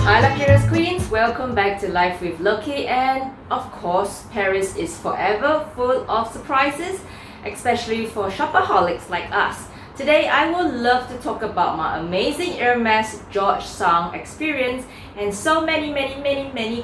Hi luxurious queens, welcome back to Life with Lokie, and of course Paris is forever full of surprises, especially for shopaholics like us. Today I would love to talk about my amazing Hermes George V experience and so many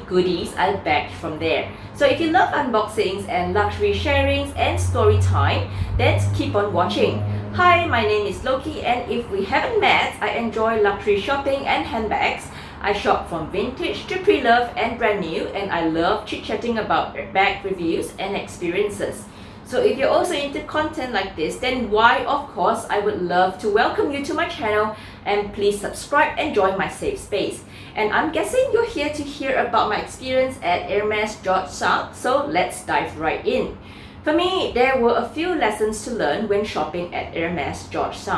goodies I bagged from there. So if you love unboxings and luxury sharings and story time, then keep on watching. Hi, my name is Lokie, and if we haven't met, I enjoy luxury shopping and handbags. I shop from vintage to pre-loved and brand new, and I love chit-chatting about bag reviews and experiences. So if you're also into content like this, then why of course I would love to welcome you to my channel, and please subscribe and join my safe space. And I'm guessing you're here to hear about my experience at Hermes George V, so let's dive right in. For me, there were a few lessons to learn when shopping at Hermes George V.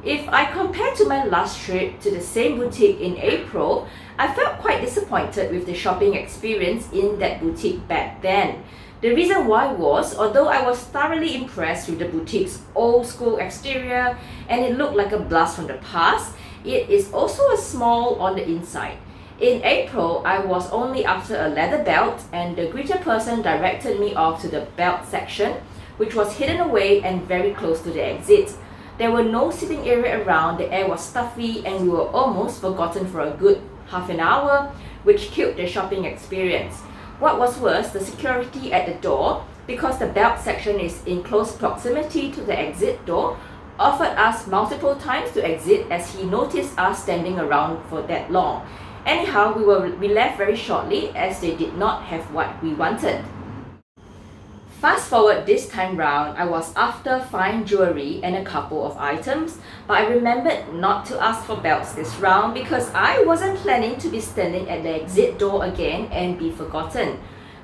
If I compare to my last trip to the same boutique in April, I felt quite disappointed with the shopping experience in that boutique back then. The reason why was, although I was thoroughly impressed with the boutique's old school exterior and it looked like a blast from the past, it is also a small on the inside. In April, I was only after a leather belt, and the greeter person directed me off to the belt section, which was hidden away and very close to the exit. There were no sitting area around, the air was stuffy, and we were almost forgotten for a good half an hour, which killed the shopping experience. What was worse, the security at the door, because the belt section is in close proximity to the exit door, offered us multiple times to exit as he noticed us standing around for that long. Anyhow, we left very shortly as they did not have what we wanted. Fast forward this time round, I was after fine jewelry and a couple of items, but I remembered not to ask for belts this round because I wasn't planning to be standing at the exit door again and be forgotten.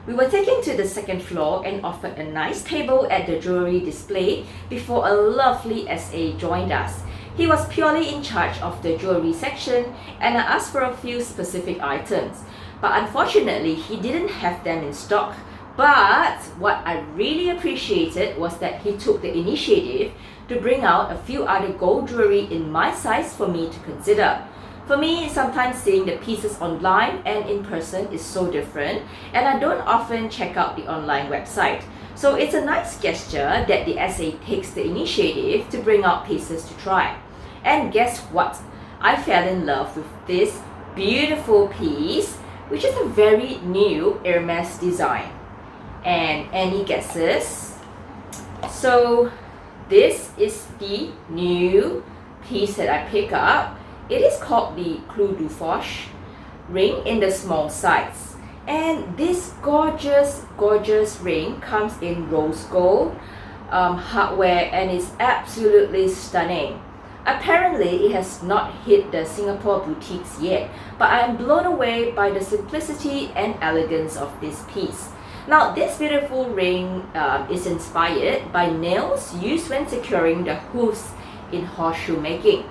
We were taken to the second floor and offered a nice table at the jewelry display before a lovely SA joined us. He was purely in charge of the jewelry section, and I asked for a few specific items, but unfortunately he didn't have them in stock. But what I really appreciated was that he took the initiative to bring out a few other gold jewelry in my size for me to consider. For me, sometimes seeing the pieces online and in person is so different, and I don't often check out the online website. So it's a nice gesture that the SA takes the initiative to bring out pieces to try. And guess what? I fell in love with this beautiful piece, which is a very new Hermes design. And any guesses? So this is the new piece that I pick up. It is called the Clou du Foch ring in the small size. And this gorgeous ring comes in rose gold hardware and is absolutely stunning. Apparently, it has not hit the Singapore boutiques yet, but I am blown away by the simplicity and elegance of this piece. Now, this beautiful ring is inspired by nails used when securing the hooves in horseshoe making.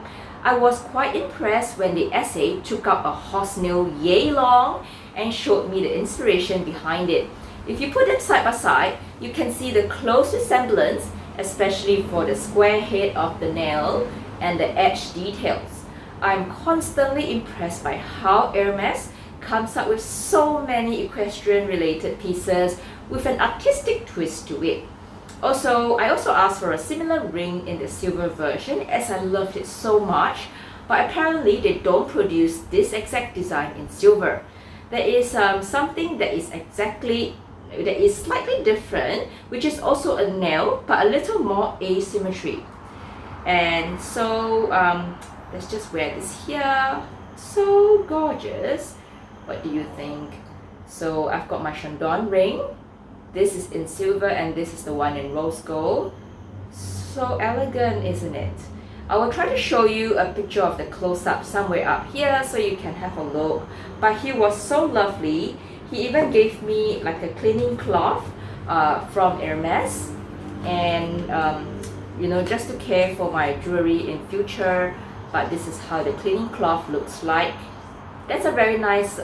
I was quite impressed when the SA took out a horse nail yay long and showed me the inspiration behind it. If you put them side by side, you can see the close resemblance, especially for the square head of the nail and the edge details. I'm constantly impressed by how Hermes comes up with so many equestrian related pieces with an artistic twist to it. I also asked for a similar ring in the silver version as I loved it so much, but apparently they don't produce this exact design in silver. There is something that is slightly different, which is also a nail but a little more asymmetry. And so let's just wear this here. So gorgeous. What do you think? So I've got my Chandon ring. This is in silver and this is the one in rose gold. So elegant, isn't it? I will try to show you a picture of the close-up somewhere up here so you can have a look. But he was so lovely. He even gave me like a cleaning cloth from Hermes, and just to care for my jewelry in future. But this is how the cleaning cloth looks like. That's a very nice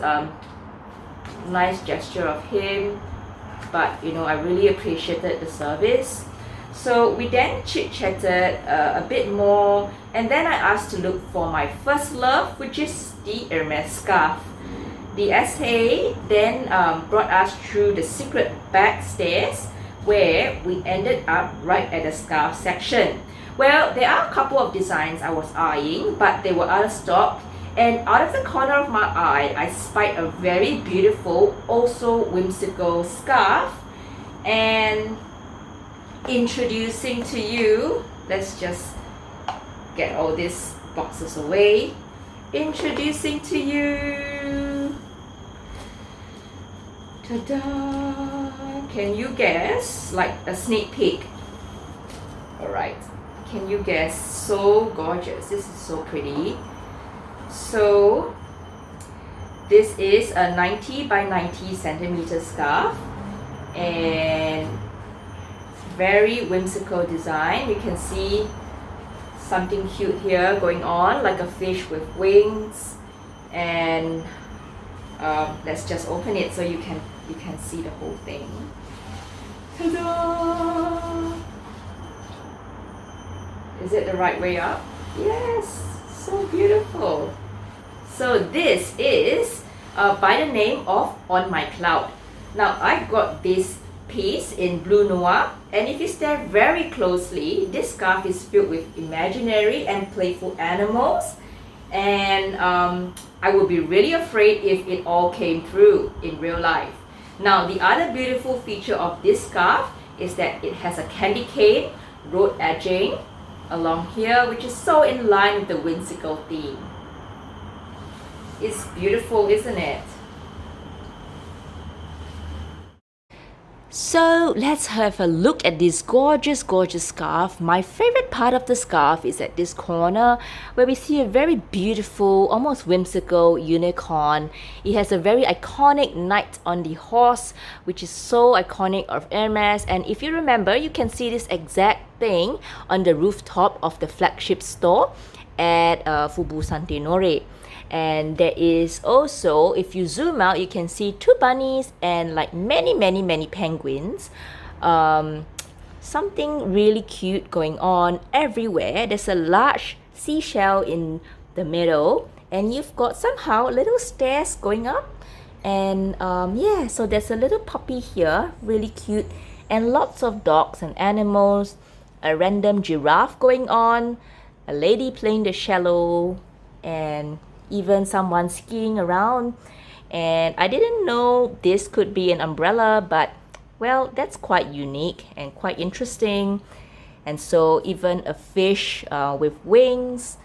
gesture of him, but I really appreciated the service. So we then chit-chatted a bit more, and then I asked to look for my first love, which is the Hermes scarf. The SA then brought us through the secret back stairs where we ended up right at the scarf section. Well, there are a couple of designs I was eyeing, but they were out of stock, and out of the corner of my eye, I spied a very beautiful, also whimsical scarf. And introducing to you, let's just get all these boxes away. Introducing to you, ta-da! Can you guess? Like a sneak peek. Alright, can you guess? So gorgeous. This is so pretty. So this is a 90 by 90 centimeter scarf, and very whimsical design. You can see something cute here going on, like a fish with wings. And let's just open it so you can see the whole thing. Ta-da! Is it the right way up? Yes, so beautiful. So this is by the name of On My Cloud. Now I got this piece in blue noir, and if you stare very closely, this scarf is filled with imaginary and playful animals, and I would be really afraid if it all came through in real life. Now the other beautiful feature of this scarf is that it has a candy cane road edging along here, which is so in line with the whimsical theme. It's beautiful, isn't it? So let's have a look at this gorgeous scarf. My favorite part of the scarf is at this corner where we see a very beautiful, almost whimsical unicorn. It has a very iconic knight on the horse, which is so iconic of Hermes. And if you remember, you can see this exact thing on the rooftop of the flagship store at Fubu Santinore. And there is also, if you zoom out, you can see two bunnies and like many penguins. Something really cute going on everywhere. There's a large seashell in the middle, and you've got somehow little stairs going up. And yeah, so there's a little puppy here, really cute, and lots of dogs and animals, a random giraffe going on, a lady playing the cello, and even someone skiing around. And I didn't know this could be an umbrella, but well, that's quite unique and quite interesting. And so even a fish with wings.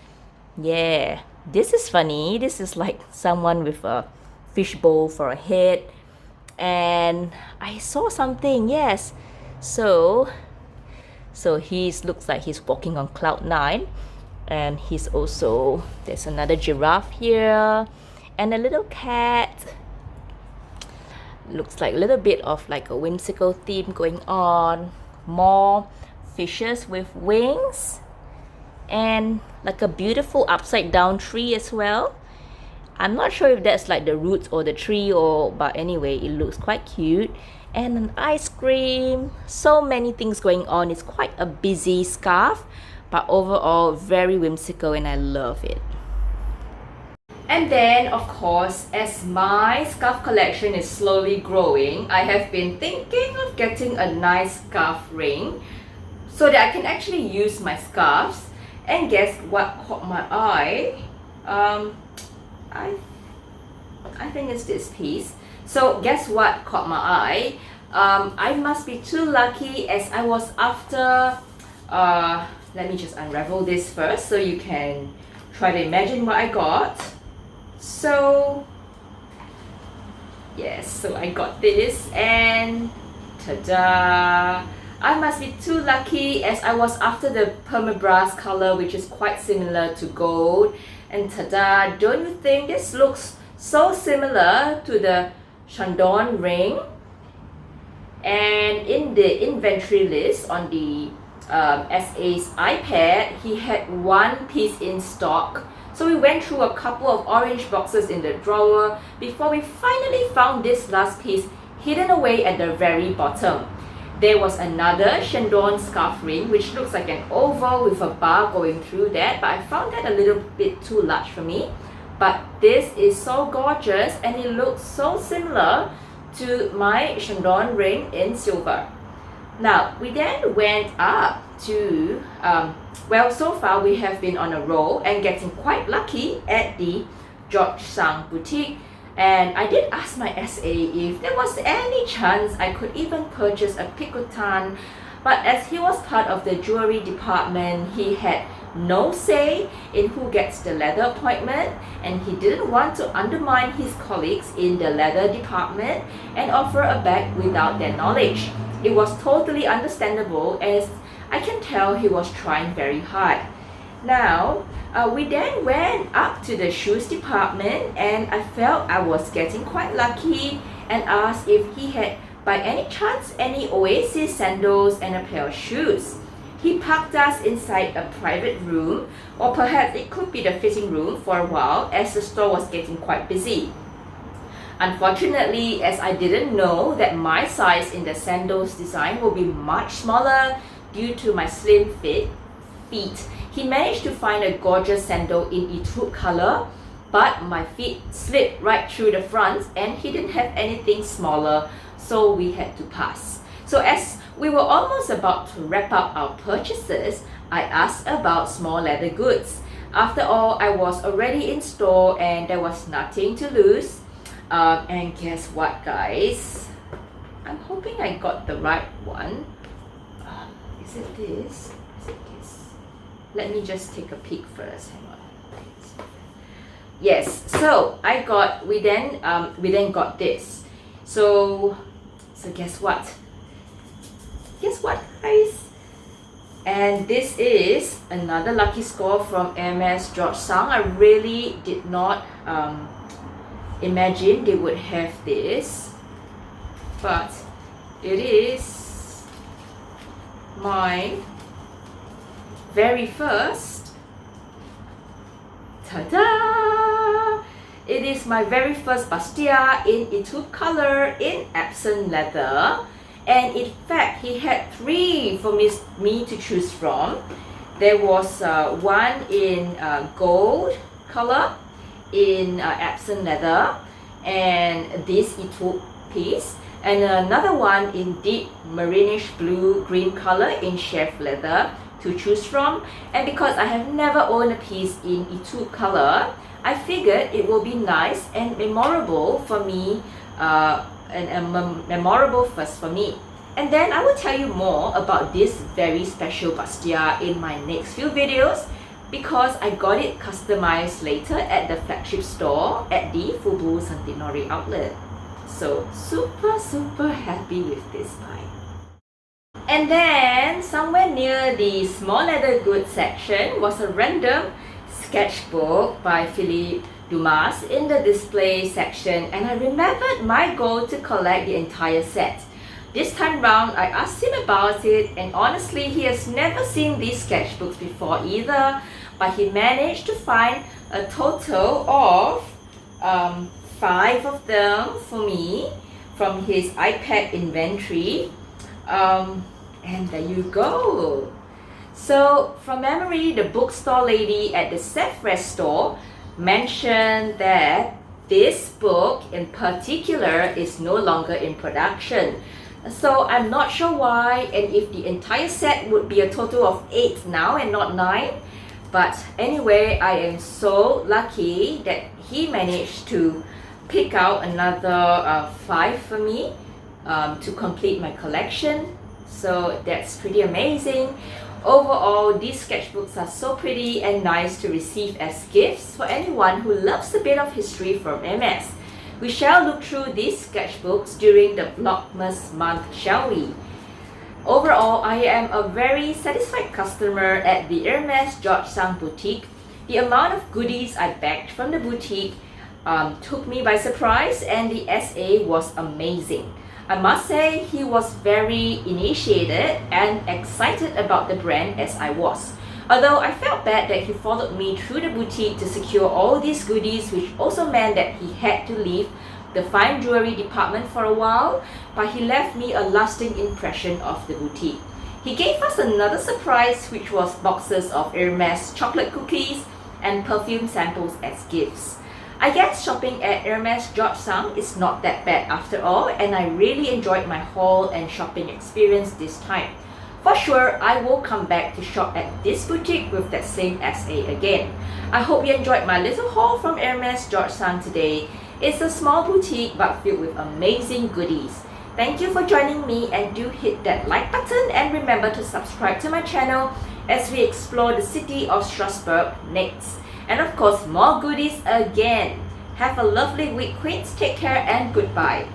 Yeah, this is funny. This is like someone with a fishbowl for a head. And I saw something, yes. So he looks like he's walking on cloud 9. And he's also, there's another giraffe here and a little cat. Looks like a little bit of like a whimsical theme going on. More fishes with wings and like a beautiful upside down tree as well. I'm not sure if that's like the roots or the tree, but anyway, it looks quite cute. And an ice cream. So many things going on. It's quite a busy scarf, but overall very whimsical, and I love it. And then, of course, as my scarf collection is slowly growing, I have been thinking of getting a nice scarf ring so that I can actually use my scarves. And guess what caught my eye? I think it's this piece. So guess what caught my eye? I must be too lucky, as I was after let me just unravel this first so you can try to imagine what I got. So yes, so I got this, and ta-da! I must be too lucky, as I was after the permabrass color, which is quite similar to gold. And ta-da! Don't you think this looks so similar to the Chandon ring? And in the inventory list on the SA's iPad, he had one piece in stock. So we went through a couple of orange boxes in the drawer before we finally found this last piece hidden away at the very bottom. There was another Chandon scarf ring, which looks like an oval with a bar going through that, but I found that a little bit too large for me. but this is so gorgeous and it looks so similar to my Chandon ring in silver. Now, we then went up to, well, so far we have been on a roll and getting quite lucky at the George V boutique. And I did ask my SA if there was any chance I could even purchase a picotin, but as he was part of the jewelry department, he had no say in who gets the leather appointment, and he didn't want to undermine his colleagues in the leather department and offer a bag without their knowledge. It was totally understandable, as I can tell he was trying very hard. Now, we then went up to the shoes department, and I felt I was getting quite lucky and asked if he had by any chance any Oasis sandals and a pair of shoes. He parked us inside a private room, or perhaps it could be the fitting room, for a while as the store was getting quite busy. Unfortunately, as I didn't know that my size in the sandals design will be much smaller due to my slim feet, he managed to find a gorgeous sandal in etude color, but my feet slipped right through the front and he didn't have anything smaller, so we had to pass. So as we were almost about to wrap up our purchases, I asked about small leather goods. After all, I was already in store and there was nothing to lose. And guess what, guys? I'm hoping I got the right one. Is it this? Is it this? Let me just take a peek first. Hang on. Yes. So we then got this. So guess what? Guess what, guys? And this is another lucky score from Hermes George V. I really did not imagine they would have this, but it is my very first, ta-da! It is my very first bustier in etude color in epsom leather, and in fact he had 3 for me to choose from. There was one in gold color, in epsom leather, and this etude piece, and another one in deep marinish blue green color in chef leather to choose from. And because I have never owned a piece in etude color, I figured it will be nice and memorable for me, and a memorable first for me. And then I will tell you more about this very special bustier in my next few videos, because I got it customized later at the flagship store at the Fubu Centenary outlet. So super happy with this buy. And then somewhere near the small leather goods section was a random sketchbook by Philippe Dumas in the display section, and I remembered my goal to collect the entire set. This time round, I asked him about it, and honestly, he has never seen these sketchbooks before either, but he managed to find a total of 5 of them for me from his iPad inventory. And there you go. So from memory, the bookstore lady at the Sephora store mentioned that this book in particular is no longer in production. So I'm not sure why, and if the entire set would be a total of 8 now and not 9. But anyway, I am so lucky that he managed to pick out another 5 for me to complete my collection. So that's pretty amazing. Overall, these sketchbooks are so pretty and nice to receive as gifts for anyone who loves a bit of history from Hermes. We shall look through these sketchbooks during the Vlogmas month, shall we? Overall, I am a very satisfied customer at the Hermes George V boutique. The amount of goodies I bagged from the boutique took me by surprise, and the SA was amazing. I must say he was very initiated and excited about the brand as I was. Although I felt bad that he followed me through the boutique to secure all these goodies, which also meant that he had to leave the fine jewelry department for a while, but he left me a lasting impression of the boutique. He gave us another surprise, which was boxes of Hermes chocolate cookies and perfume samples as gifts. I guess shopping at Hermes George V is not that bad after all, and I really enjoyed my haul and shopping experience this time. For sure, I will come back to shop at this boutique with that same SA again. I hope you enjoyed my little haul from Hermes George V today. It's a small boutique but filled with amazing goodies. Thank you for joining me, and do hit that like button and remember to subscribe to my channel as we explore the city of Strasbourg next. And of course, more goodies again. Have a lovely week, Queens. Take care and goodbye.